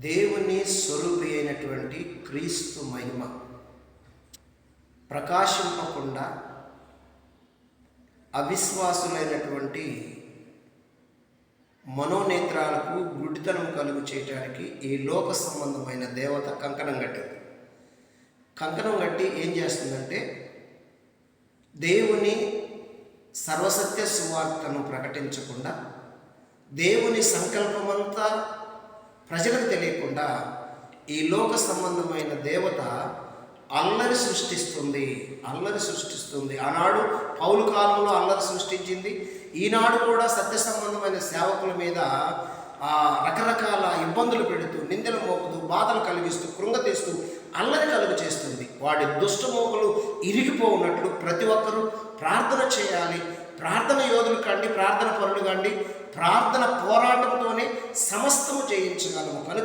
దేవుని స్వరూపి అయినటువంటి క్రీస్తు మహిమ ప్రకాశింపకుండా అవిశ్వాసులైనటువంటి మనోనేత్రాలకు గుడ్డితనం కలుగు చేయడానికి ఈ లోక సంబంధమైన దేవత కంకణం కట్టింది. కంకణం కట్టి ఏం చేస్తుందంటే దేవుని సర్వసత్య సువార్తను ప్రకటించకుండా, దేవుని సంకల్పమంతా ప్రజలకు తెలియకుండా ఈ లోక సంబంధమైన దేవత అల్లరి సృష్టిస్తుంది. ఆనాడు పౌలు కాలంలో అల్లరి సృష్టించింది. ఈనాడు కూడా సత్య సంబంధమైన సేవకుల మీద రకరకాల ఇబ్బందులు పెడుతూ, నిందలు మోపుతూ, బాధలు కలిగిస్తూ, కృంగతీస్తూ అల్లరి కలుగు చేస్తుంది. వాడి దుష్టమోకలు ఇరిగిపోవున్నట్లు ప్రతి ఒక్కరూ ప్రార్థన చేయాలి. ప్రార్థన యోధులు కండి, ప్రార్థన పరులు కండి, ప్రార్థన పోరాటంతోనే సమస్తము జయించగలము. కనుక